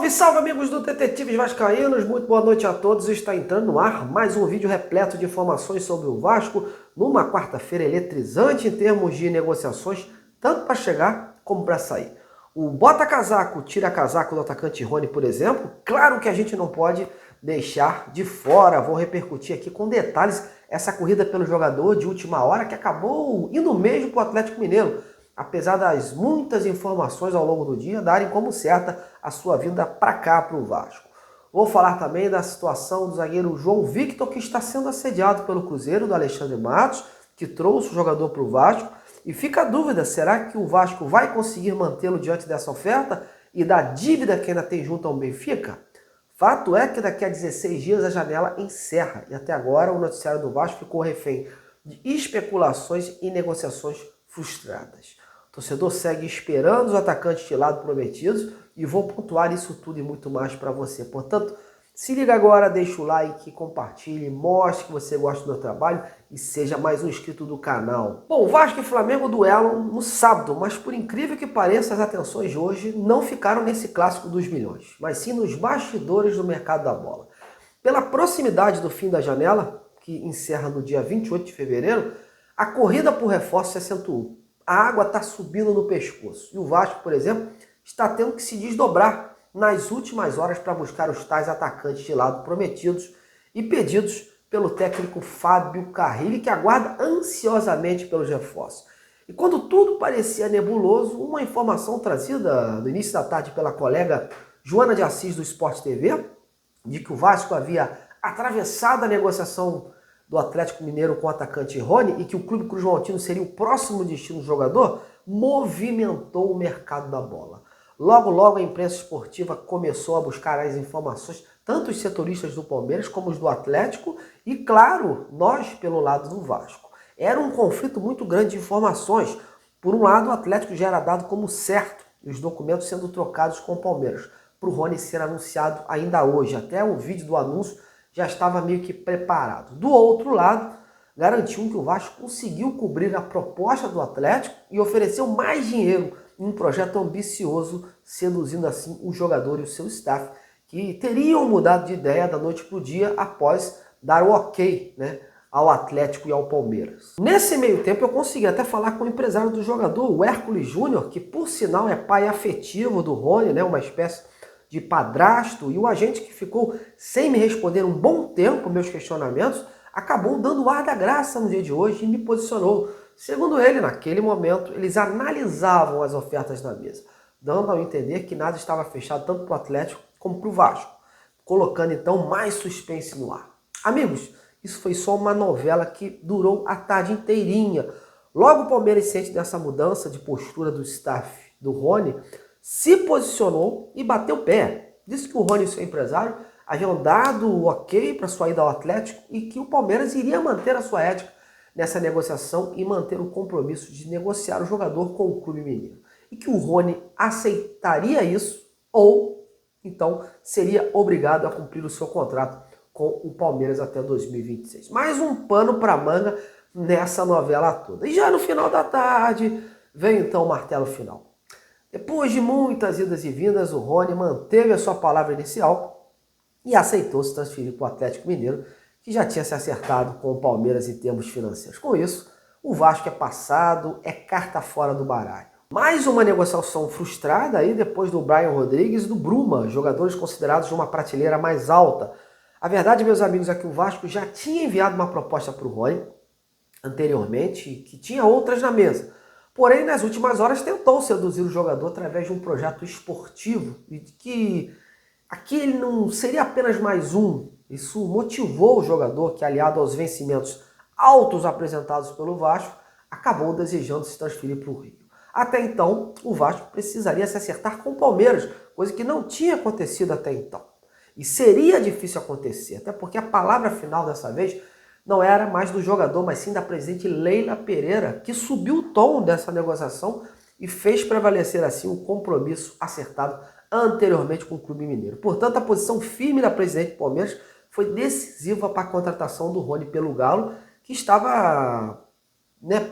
Salve, salve, amigos do Detetives Vascaínos, muito boa noite a todos. Está entrando no ar mais um vídeo repleto de informações sobre o Vasco numa quarta-feira eletrizante em termos de negociações, tanto para chegar como para sair. O bota-casaco, tira-casaco do atacante Rony, por exemplo, claro que a gente não pode deixar de fora. Vou repercutir aqui com detalhes essa corrida pelo jogador de última hora que acabou indo mesmo para o Atlético Mineiro, apesar das muitas informações ao longo do dia darem como certa a sua vinda para cá, para o Vasco. Vou falar também da situação do zagueiro João Victor, que está sendo assediado pelo Cruzeiro, do Alexandre Matos, que trouxe o jogador para o Vasco. E fica a dúvida, será que o Vasco vai conseguir mantê-lo diante dessa oferta e da dívida que ainda tem junto ao Benfica? Fato é que daqui a 16 dias a janela encerra, e até agora o noticiário do Vasco ficou refém de especulações e negociações frustradas. O torcedor segue esperando os atacantes de lado prometidos e vou pontuar isso tudo e muito mais para você. Portanto, se liga agora, deixa o like, compartilhe, mostre que você gosta do meu trabalho e seja mais um inscrito do canal. Bom, Vasco e Flamengo duelam no sábado, mas por incrível que pareça, as atenções de hoje não ficaram nesse clássico dos milhões, mas sim nos bastidores do mercado da bola. Pela proximidade do fim da janela, que encerra no dia 28 de fevereiro, a corrida por reforço se acentuou. A água está subindo no pescoço. E o Vasco, por exemplo, está tendo que se desdobrar nas últimas horas para buscar os tais atacantes de lado prometidos e pedidos pelo técnico Fábio Carrilli, que aguarda ansiosamente pelos reforços. E quando tudo parecia nebuloso, uma informação trazida no início da tarde pela colega Joana de Assis do Sport TV, de que o Vasco havia atravessado a negociação do Atlético Mineiro com o atacante Rony e que o Clube Cruz Maltino seria o próximo destino do jogador, movimentou o mercado da bola. Logo, logo a imprensa esportiva começou a buscar as informações, tanto os setoristas do Palmeiras como os do Atlético e, claro, nós pelo lado do Vasco. Era um conflito muito grande de informações. Por um lado, o Atlético já era dado como certo, e os documentos sendo trocados com o Palmeiras, para o Rony ser anunciado ainda hoje. Até o vídeo do anúncio já estava meio que preparado. Do outro lado, garantiu que o Vasco conseguiu cobrir a proposta do Atlético e ofereceu mais dinheiro em um projeto ambicioso, seduzindo assim o jogador e o seu staff, que teriam mudado de ideia da noite para o dia após dar o ok, ao Atlético e ao Palmeiras. Nesse meio tempo eu consegui até falar com o empresário do jogador, o Hércules Júnior, que por sinal é pai afetivo do Rony, uma espécie de padrasto, e o agente, que ficou sem me responder um bom tempo meus questionamentos, acabou dando o ar da graça no dia de hoje e me posicionou. Segundo ele, naquele momento, eles analisavam as ofertas na mesa, dando ao entender que nada estava fechado tanto para o Atlético como para o Vasco, colocando então mais suspense no ar. Amigos, isso foi só uma novela que durou a tarde inteirinha. Logo o Palmeiras, ciente dessa mudança de postura do staff do Rony, se posicionou e bateu o pé. Disse que o Rony e seu empresário haviam dado o ok para sua ida ao Atlético e que o Palmeiras iria manter a sua ética nessa negociação e manter o compromisso de negociar o jogador com o Clube Mineiro. E que o Rony aceitaria isso ou, então, seria obrigado a cumprir o seu contrato com o Palmeiras até 2026. Mais um pano para manga nessa novela toda. E já no final da tarde, veio então o martelo final. Depois de muitas idas e vindas, o Rony manteve a sua palavra inicial e aceitou se transferir para o Atlético Mineiro, que já tinha se acertado com o Palmeiras em termos financeiros. Com isso, o Vasco é passado, é carta fora do baralho. Mais uma negociação frustrada aí depois do Brian Rodrigues e do Bruma, jogadores considerados de uma prateleira mais alta. A verdade, meus amigos, é que o Vasco já tinha enviado uma proposta para o Rony anteriormente, que tinha outras na mesa. Porém, nas últimas horas tentou seduzir o jogador através de um projeto esportivo e de que aqui ele não seria apenas mais um. Isso motivou o jogador que, aliado aos vencimentos altos apresentados pelo Vasco, acabou desejando se transferir para o Rio. Até então, o Vasco precisaria se acertar com o Palmeiras, coisa que não tinha acontecido até então. E seria difícil acontecer, até porque a palavra final dessa vez não era mais do jogador, mas sim da presidente Leila Pereira, que subiu o tom dessa negociação e fez prevalecer assim o compromisso acertado anteriormente com o Clube Mineiro. Portanto, a posição firme da presidente do Palmeiras foi decisiva para a contratação do Rony pelo Galo, que estava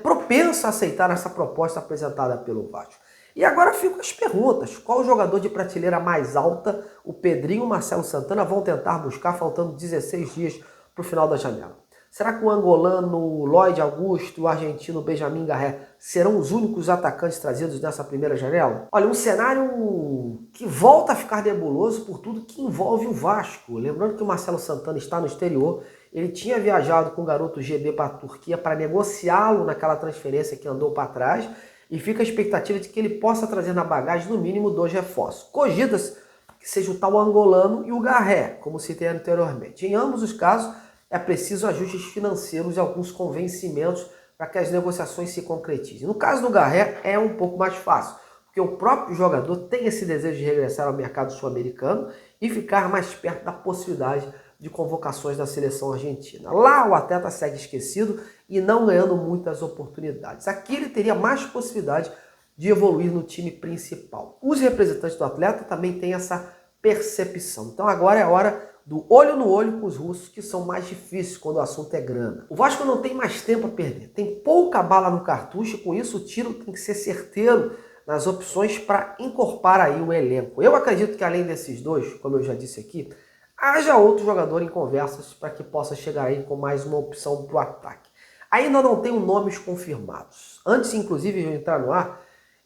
propensa a aceitar essa proposta apresentada pelo Vasco. E agora ficam as perguntas. Qual jogador de prateleira mais alta o Pedrinho e o Marcelo Santana vão tentar buscar faltando 16 dias para o final da janela? Será que o angolano Lloyd Augusto e o argentino Benjamin Garré serão os únicos atacantes trazidos nessa primeira janela? Olha, um cenário que volta a ficar nebuloso por tudo que envolve o Vasco. Lembrando que o Marcelo Santana está no exterior, ele tinha viajado com o garoto GB para a Turquia para negociá-lo naquela transferência que andou para trás e fica a expectativa de que ele possa trazer na bagagem no mínimo 2 reforços. Cogita-se que seja o tal angolano e o Garré, como citei anteriormente. Em ambos os casos, é preciso ajustes financeiros e alguns convencimentos para que as negociações se concretizem. No caso do Garré, é um pouco mais fácil, porque o próprio jogador tem esse desejo de regressar ao mercado sul-americano e ficar mais perto da possibilidade de convocações da seleção argentina. Lá o atleta segue esquecido e não ganhando muitas oportunidades. Aqui ele teria mais possibilidade de evoluir no time principal. Os representantes do atleta também têm essa percepção. Então agora é a hora do olho no olho com os russos, que são mais difíceis quando o assunto é grana. O Vasco não tem mais tempo a perder, tem pouca bala no cartucho e com isso o tiro tem que ser certeiro nas opções para encorpar aí o elenco. Eu acredito que além desses dois, como eu já disse aqui, haja outro jogador em conversas para que possa chegar aí com mais uma opção para o ataque. Ainda não tenho nomes confirmados. Antes, inclusive, de eu entrar no ar,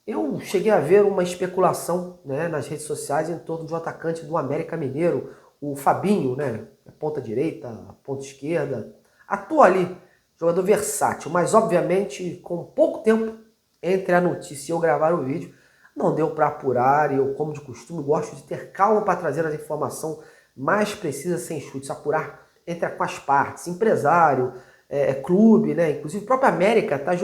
eu cheguei a ver uma especulação, né, nas redes sociais em torno de um atacante do América Mineiro, o Fabinho, né, ponta direita, ponta esquerda, atua ali, jogador versátil, mas obviamente com pouco tempo entre a notícia e eu gravar o vídeo, não deu para apurar e eu, como de costume, gosto de ter calma para trazer a informação mais precisa sem chutes, apurar com as partes, empresário, clube, né, inclusive o próprio América estava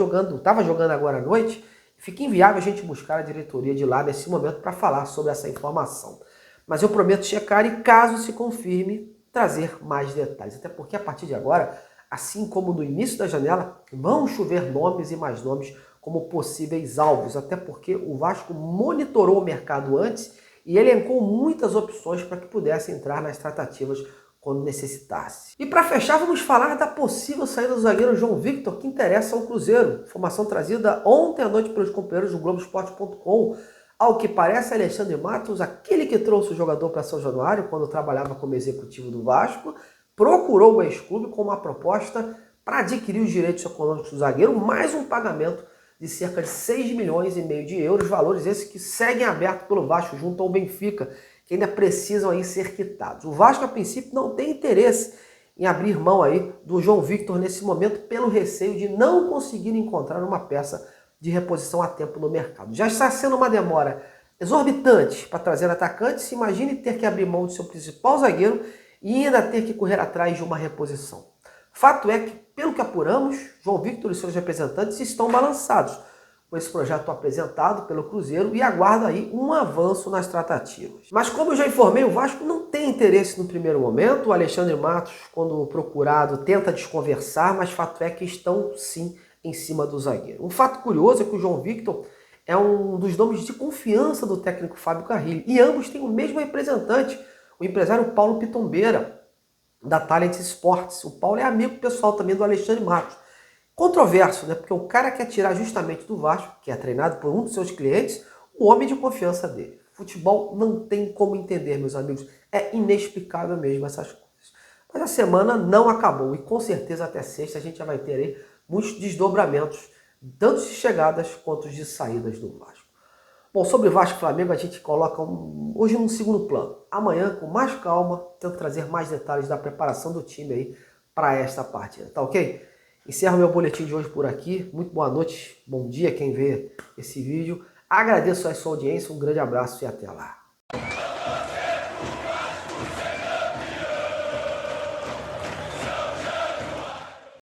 jogando agora à noite, fica inviável a gente buscar a diretoria de lá nesse momento para falar sobre essa informação. Mas eu prometo checar e, caso se confirme, trazer mais detalhes. Até porque a partir de agora, assim como no início da janela, vão chover nomes e mais nomes como possíveis alvos. Até porque o Vasco monitorou o mercado antes e elencou muitas opções para que pudesse entrar nas tratativas quando necessitasse. E para fechar, vamos falar da possível saída do zagueiro João Victor, que interessa ao Cruzeiro. Informação trazida ontem à noite pelos companheiros do Globoesporte.com. Ao que parece, Alexandre Matos, aquele que trouxe o jogador para São Januário quando trabalhava como executivo do Vasco, procurou o ex-clube com uma proposta para adquirir os direitos econômicos do zagueiro, mais um pagamento de cerca de 6,5 milhões de euros, valores esses que seguem abertos pelo Vasco junto ao Benfica, que ainda precisam aí ser quitados. O Vasco, a princípio, não tem interesse em abrir mão aí do João Victor nesse momento pelo receio de não conseguir encontrar uma peça de reposição a tempo no mercado. Já está sendo uma demora exorbitante para trazer atacantes. Imagine ter que abrir mão do seu principal zagueiro e ainda ter que correr atrás de uma reposição. Fato é que, pelo que apuramos, João Victor e seus representantes estão balançados com esse projeto apresentado pelo Cruzeiro e aguarda aí um avanço nas tratativas. Mas como eu já informei, o Vasco não tem interesse no primeiro momento. O Alexandre Matos, quando procurado, tenta desconversar, mas fato é que estão sim em cima do zagueiro. Um fato curioso é que o João Victor é um dos nomes de confiança do técnico Fábio Carrilho. E ambos têm o mesmo representante, o empresário Paulo Pitombeira, da Talent Sports. O Paulo é amigo pessoal também do Alexandre Matos. Controverso, né? Porque o cara quer tirar justamente do Vasco, que é treinado por um dos seus clientes, o homem de confiança dele. Futebol não tem como entender, meus amigos. É inexplicável mesmo essas coisas. Mas a semana não acabou e com certeza até sexta a gente já vai ter aí muitos desdobramentos, tanto de chegadas quanto de saídas do Vasco. Bom, sobre Vasco e Flamengo a gente coloca hoje num segundo plano. Amanhã, com mais calma, tento trazer mais detalhes da preparação do time aí para esta partida, tá ok? Encerro meu boletim de hoje por aqui. Muito boa noite, bom dia quem vê esse vídeo. Agradeço a sua audiência, um grande abraço e até lá.